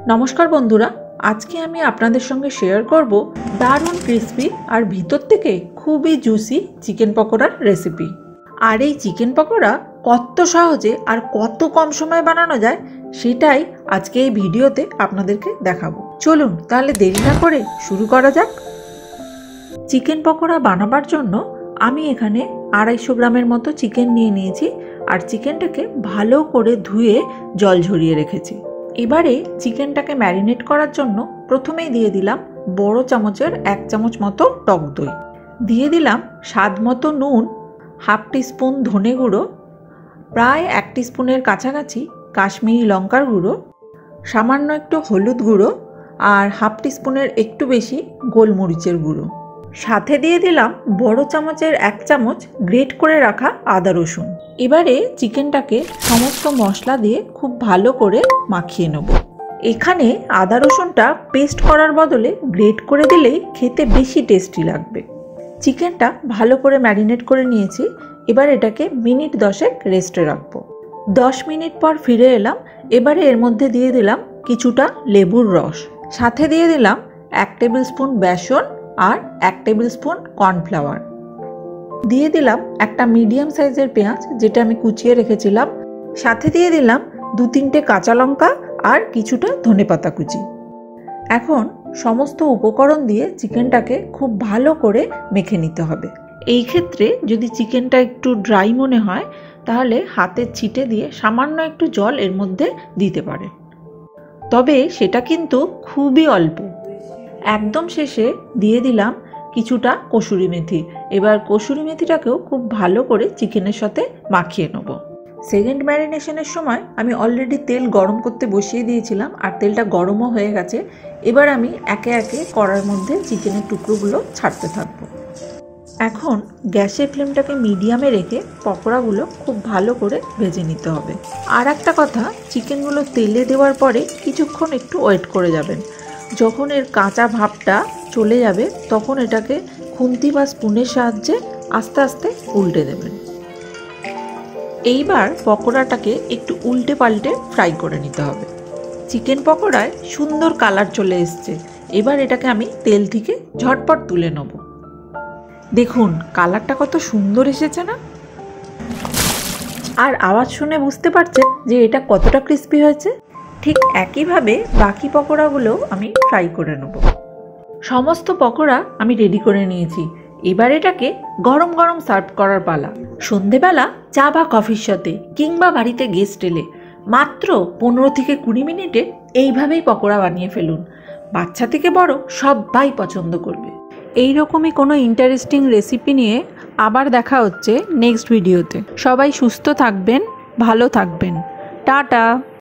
नमस्कार बंधुरा, आज के आमी आपनादेर संगे शेयर करब दारुण क्रिस्पी और भीतर थेके खूबई जूसि चिकेन पकोड़ार रेसिपि। और ये चिकेन पकोड़ा कत सहजे और कत कम समय बानानो जाए सेटाई आज के भिडियोते आपनादेरके देखाबो। चलुन ताहले देरी ना करे शुरू करा जाक। चिकेन पकोड़ा बानाबार जोन्नो आमी एखाने 250 ग्रामेर मतो चिकेन निये नियेछि और चिकेनटाके भालो करे धुए जल झरिये रेखेछि। एबारे चिकेनटाके मैरिनेट करार जोन्नो प्रथमेई दिये दिलाम बड़ो चामचेर 1 चामच मतो टक दई, दिये दिलाम स्वाद मतो नुन, हाफ टीस्पून धने गुड़ो, प्राय 1 टीस्पूनेर काछाकाछि काश्मीरी लंकार गुड़ो, सामान्य एकटु हलुद गुड़ो और हाफ टीस्पूनेर एकटु बेशी गोलमरिचेर गुड़ो। साथे दिए दिलाम बड़ो चामचेर 1 चामच ग्रेट करे रखा आदा रसुन। एबारे चिकेनटाके समस्त मशला दिए खूब भालो करे माखिए नेब। एखाने आदा रसुनटा पेस्ट करार बदले ग्रेट करे दिलेई खेते बेशी टेस्टी लागबे। चिकेनटा भालो करे मैरिनेट करे नियेछि। एबार एटाके मिनिट 10 रेस्टे राखबो। 10 मिनिट पर फिरे एलाम। एबारे एर मध्य दिए दिलाम किछुटा लेबुर रस, साथे दिए दिलाम 1 टेबिल स्पून बेसन और 1 टेबिल स्पून कर्नफ्लावर, दिए दिलाम एक मीडियम साइजेर पेঁয়াজ जेटा आमी कुचिए रेखेछिलाम, साथे दिए दिलाम 2-3टे काँचा लंका और किछुटा धनेपाता कुचि। एखन समस्त उपकरण दिए चिकेनटाके खूब भालो करे मेखे निते हबे। एई क्षेत्रे यदि चिकेनटा एकटु ड्राई मने हय ताहले हातेर छिटे दिए सामान्य एकटु जल एर मध्य दिते पारेन, तबे सेटा किन्तु खूबई अल्प। एकदम शेषे दिए दिलाम किछुटा कसूरी मेथी। एबार कसूरी मेथिटाकेও खूब भालो करे चिकेनेर साथे माखिए नेब। सेकेंड मैरिनेशनेर समय आमी अलरेडी तेल गरम करते बसिए दिएछिलाम और तेलटा गरमও হয়ে গেছে। এবার আমি একে একে কড়ার মধ্যে চিকেনের টুকরোগুলো ছাড়তে থাকবো। এখন গ্যাসের ফ্লেমটাকে মিডিয়ামে রেখে পকোড়াগুলো খুব ভালো করে ভেজে নিতে হবে। আর একটা কথা, চিকেনগুলো তেলে দেওয়ার পরে কিছুক্ষণ একটু ওয়েট করে যাবেন। যখন এর কাঁচা ভাবটা চলে যাবে তখন এটাকে খুন্তি বা স্পুনের সাহায্যে আস্তে আস্তে উল্টে দেবেন। এইবার পকোড়াটাকে একটু উল্টে পাল্টে ফ্রাই করে নিতে হবে। চিকেন পকোড়ায় সুন্দর কালার চলে এসেছে। এবার এটাকে আমি তেল থেকে ঝটপট তুলে নেব। দেখুন কালারটা কত সুন্দর এসেছে না? আর আওয়াজ শুনে বুঝতে পারছেন যে এটা কতটা ক্রিস্পি হয়েছে। ঠিক একইভাবে বাকি পকোড়াগুলো আমি ফ্রাই করে নেব। সমস্ত পকোড়া আমি রেডি করে নিয়েছি। এবার এটাকে গরম গরম সার্ভ করার পালা। সন্ধেবেলা চা বা কফির সাথে কিংবা বাড়িতে গেস্ট এলে মাত্র 15 থেকে 20 মিনিটে এইভাবেই পকোড়া বানিয়ে ফেলুন। বাচ্চা থেকে বড় সবাই পছন্দ করবে। এই রকমই কোনো ইন্টারেস্টিং রেসিপি নিয়ে আবার দেখা হচ্ছে নেক্সট ভিডিওতে। সবাই সুস্থ থাকবেন, ভালো থাকবেন। টাটা।